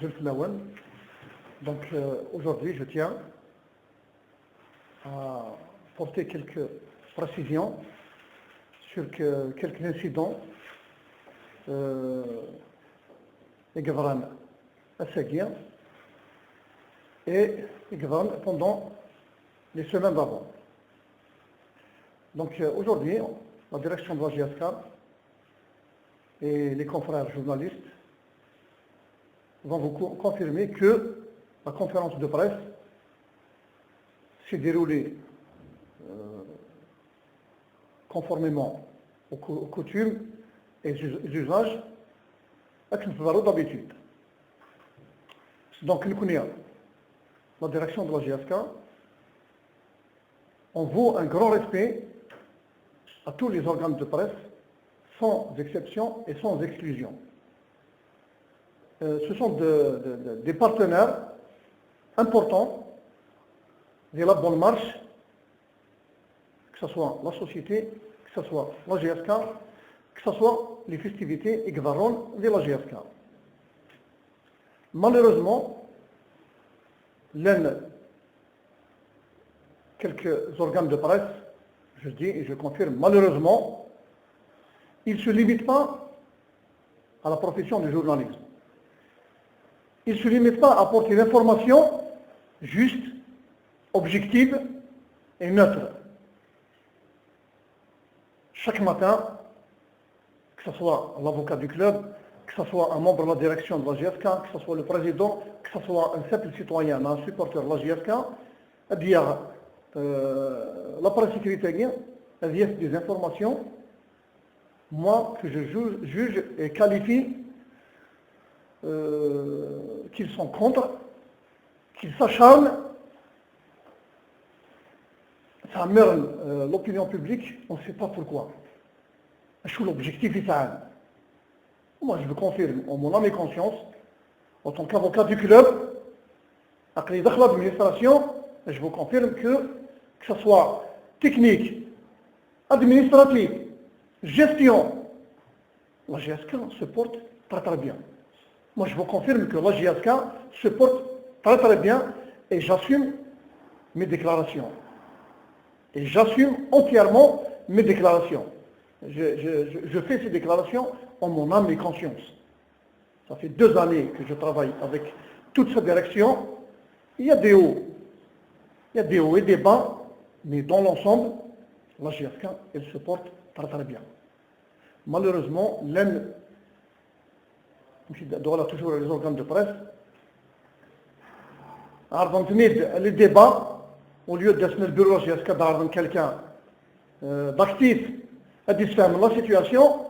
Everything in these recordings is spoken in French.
Zulf Lawan. Donc aujourd'hui, je tiens à porter quelques précisions sur quelques incidents يقدران الساقية et يقدران pendant les semaines d'avant. Donc aujourd'hui, la direction de la GSK et les confrères journalistes vont vous confirmer que la conférence de presse s'est déroulée conformément aux coutumes et usages d'habitude. Donc, nous connaissons la direction de la GSK. On vaut un grand respect à tous les organes de presse, sans exception et sans exclusion. Ce sont des partenaires importants de la bonne marche, que ce soit la société, que ce soit la GSK, que ce soit les festivités et Gvaron de la GSK. Malheureusement, quelques organes de presse, je dis et je confirme, malheureusement, ils ne se limitent pas à la profession du journalisme. Ils ne se limitent pas à apporter l'information juste, objective et neutre. Chaque matin, que ce soit l'avocat du club, que ce soit un membre de la direction de la GSK, que ce soit le président, que ce soit un simple citoyen, un supporter de la GSK, dire la presse sécuritaire, dire des informations, moi, que je juge et qualifie qu'ils sont contre, qu'ils s'acharnent, ça merde l'opinion publique, on ne sait pas pourquoi. Je l'objectif est ça. Moi, je vous confirme, en mon âme et conscience, en tant qu'avocat du club, après les d'administration, je vous confirme que ce soit technique, administratif, gestion, la GSK se porte très très bien. Moi, je vous confirme que la GSK se porte très très bien et j'assume mes déclarations. Et j'assume entièrement mes déclarations. Je fais ces déclarations en mon âme et conscience. Ça fait 2 années que je travaille avec toute cette direction. Il y a des hauts et des bas, mais dans l'ensemble, la GSK, elle se porte très très bien. Malheureusement, toujours les organes de presse, les débats, au lieu d'être le bureau de la GSK d'avoir quelqu'un d'actif à discerner la situation,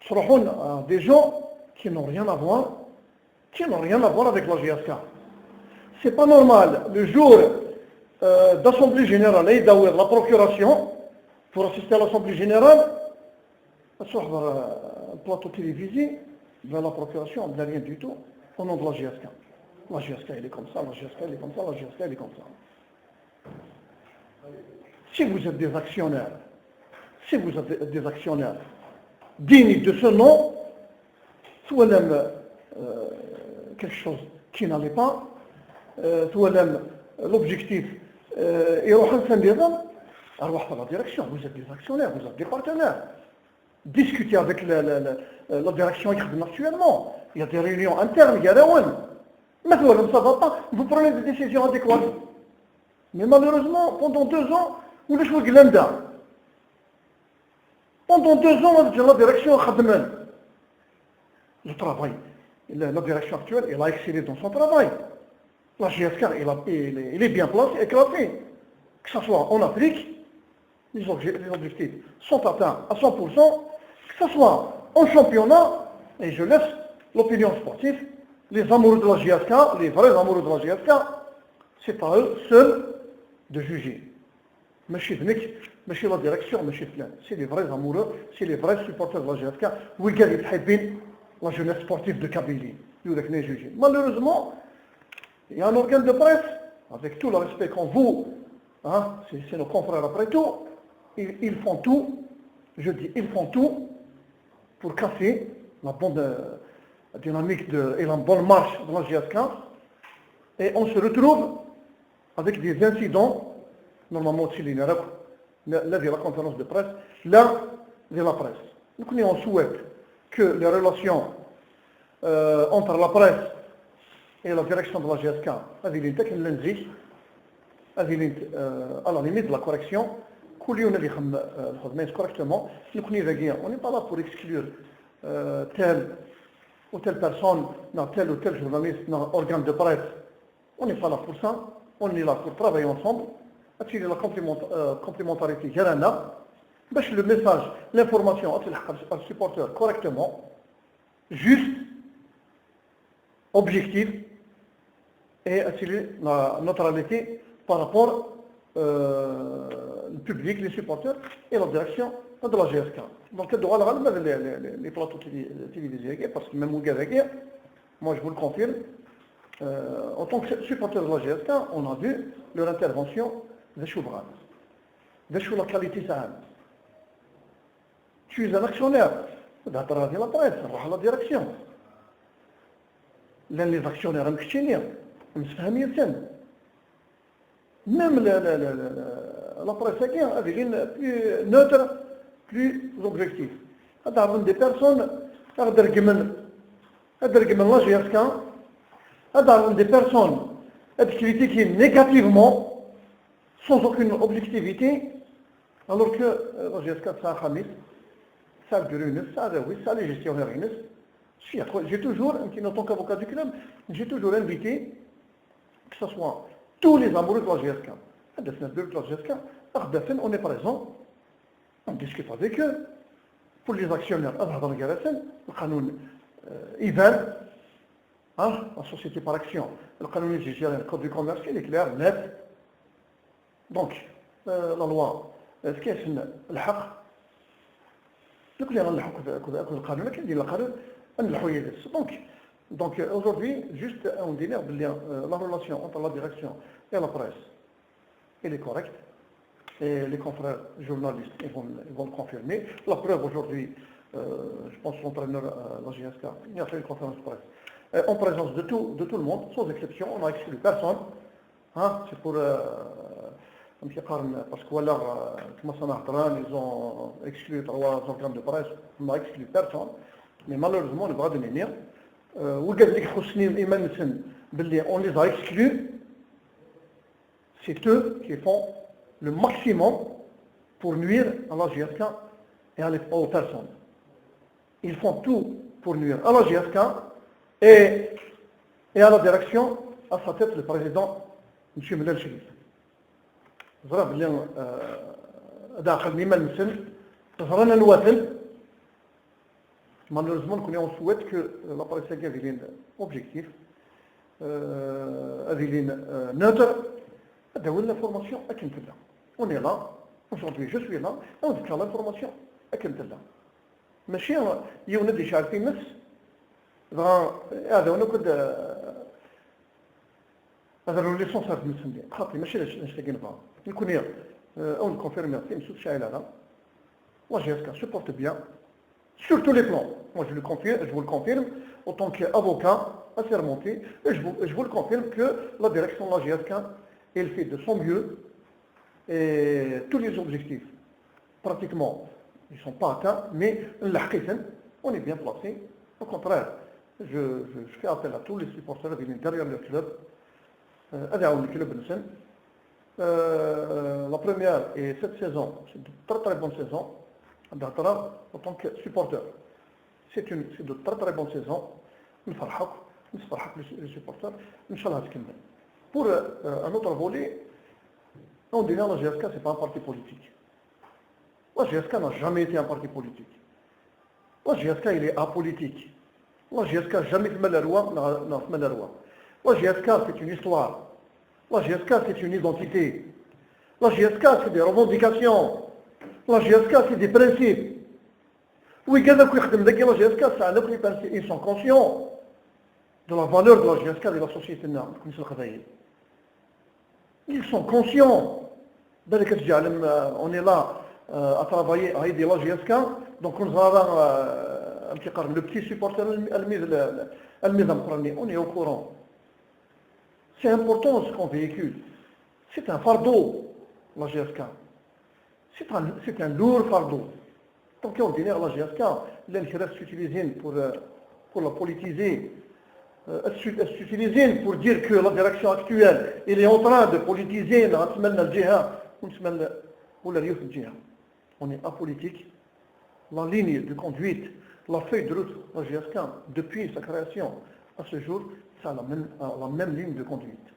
seront des gens qui n'ont rien à voir, avec la GSK. C'est pas normal, le jour d'Assemblée Générale, la procuration, pour assister à l'Assemblée Générale, sur un plateau télévisé, vers la procuration, il n'y a rien du tout, au nom de la GSK. La GSK, elle est comme ça, la GSK, elle est comme ça, la GSK, elle est comme ça. Si vous êtes des actionnaires, dignes de ce nom, soit quelque chose qui n'allait pas, soit l'objectif, et la direction, vous êtes des actionnaires, vous êtes des partenaires. Discutez avec la direction actuellement. Il y a des réunions internes, il y a des mais ça ne va pas, vous prenez des décisions adéquates. Mais malheureusement, pendant 2 ans, vous les jouez glenda. Pendant 2 ans, la direction a le travail. La direction actuelle, elle a excellé dans son travail. La GSK, elle est bien placée, éclatée. Que ce soit en Afrique, les objectifs sont atteints à 100%, que ce soit en championnat, et je laisse l'opinion sportive, les amoureux de la GSK, les vrais amoureux de la GSK, c'est à eux seuls de juger. ماشي la direction, c'est les vrais amoureux, c'est les vrais supporters de la GSK, وقال يحبين la jeunesse sportive de Kabylie. Malheureusement, il y a un organe de presse, avec tout le respect qu'on vous, c'est nos confrères après tout, ils font tout, je dis, ils font tout pour casser la bonne dynamique et la bonne marche de la GSK, et on se retrouve avec des incidents, normalement aussi là de la conférence de presse, là de la presse. Donc on souhaite que les relations entre la presse et la direction de la GSK, à la limite de la correction, correctement. On n'est pas là pour exclure telle ou telle personne, tel ou tel journaliste, organe de presse. On n'est pas là pour ça. On est là pour travailler ensemble, attirer la complémentarité. Le message, l'information, à supporter correctement, juste, objectif, et attirer la neutralité par rapport le public, les supporters et la direction de la GSK. Donc, les plateaux télévisés, parce que même moi je vous le confirme, en tant que supporter de la GSK, on a vu leur intervention de Choubran. De la qualité ça. Tu es un actionnaire, la presse, la direction. Les actionnaires, même la presse est plus neutre, plus objectif. Des personnes, des personnes critiquées négativement, sans aucune objectivité, alors que la GSK, c'est un khamis, ça les gestionnaires. J'ai toujours, en tant qu'avocat du club, j'ai toujours invité que ce soit tous les amoureux de la GSK. On est présent, on discute avec eux. Pour les actionnaires, le canon IVAN, la société par action, le canon le code du commerce, il est clair, net. Donc, la loi, ce qui est le haq, donc aujourd'hui, juste on dit la relation entre la direction et la presse, elle est correcte. Et les confrères journalistes ils vont le confirmer. La preuve aujourd'hui, je pense que l'entraîneur de la GSK, il a fait une conférence de presse. En présence de tout le monde, sans exception, on n'a exclu personne. C'est pour parce que voilà, ils ont exclu 3 organes de presse, on n'a exclu personne. Mais malheureusement, le bras de Ménir, on les a exclus. C'est eux qui font le maximum pour nuire à la GSK et aux personnes. Ils font tout pour nuire à la GSK et à la direction, à sa tête le président, M. Melal Chérif. Malheureusement, on souhaite que la presse soit objectif, neutre, l'information à Kintellah. On est là, aujourd'hui je suis là, et on déclare l'information à Kintellah. Mais si il y a des choses qui sont هذا اللي صار في المسندين خاطري ماشي نشتاقين بها نكون on confirme c'est une chose là moi GSK supporte bien sur tous les plans. Moi je vous le confirme en tant qu'avocat assermenté et je vous le confirme que la direction de la GSK elle fait de son mieux et tous les objectifs pratiquement ils ne sont pas atteints mais on est bien placé. Au contraire, je fais appel à tous les supporters qui viennent derrière le club. La première et cette saison, c'est de très très bonne saison, en tant que supporter. C'est de très très bonne saison. Nous les supporters. Inch'Allah, pour un autre volet, on dit que la GSK, ce n'est pas un parti politique. La GSK n'a jamais été un parti politique. La GSK, il est apolitique. La GSK n'a jamais fait la loi. La GSK, c'est une histoire. La GSK, c'est une identité. La GSK, c'est des revendications. La GSK, c'est des principes. Oui, la GSK, c'est un autre principe. Ils sont conscients de la valeur de la GSK et de la société. Ils sont conscients. On est là à travailler, à aider la GSK. Donc, on va le petit supporter on est au courant. C'est important ce qu'on véhicule. C'est un fardeau, la GSK. C'est un lourd fardeau. Donc, ordinaire, la GSK, l'intérêt s'utilise pour la politiser, s'utiliser pour dire que la direction actuelle, elle est en train de politiser on est apolitique. La ligne de conduite, la feuille de route, la GSK, depuis sa création à ce jour, ça a la même ligne de conduite.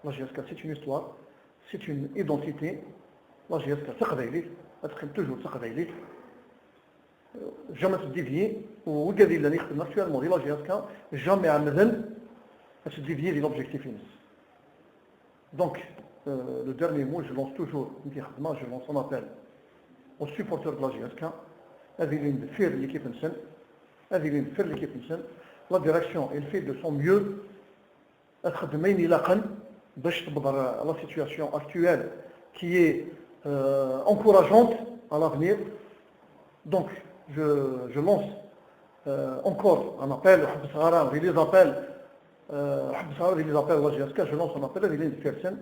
La GSK, c'est une histoire, c'est une identité. La GSK, c'est toujours jamais se dévier, ou actuellement, la GSK, jamais à se dévier de l'objectif initial. Donc, le dernier mot, je lance toujours, je lance un appel aux supporters de la GSK, la direction, elle fait de son mieux, la situation actuelle qui est encourageante à l'avenir. Donc, je lance encore un appel, les appels à la GSK, je lance un appel à l'île de Fersen.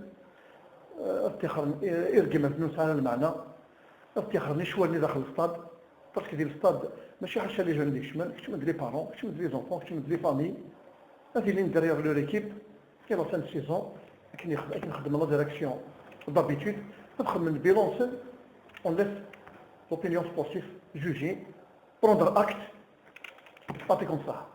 Parce que le stade, ماشي حاشا لي جون ديك الشمال، كنتو لي بارون، كنتو لي زونفون، كنتو لي فامي، هذه لين derrière leur équipe, qui a la fin de saison, qui نخدم la direction d'habitude, ندخل من البيلون seul, on laisse l'opinion sportive juger, prendre acte, pas comme ça.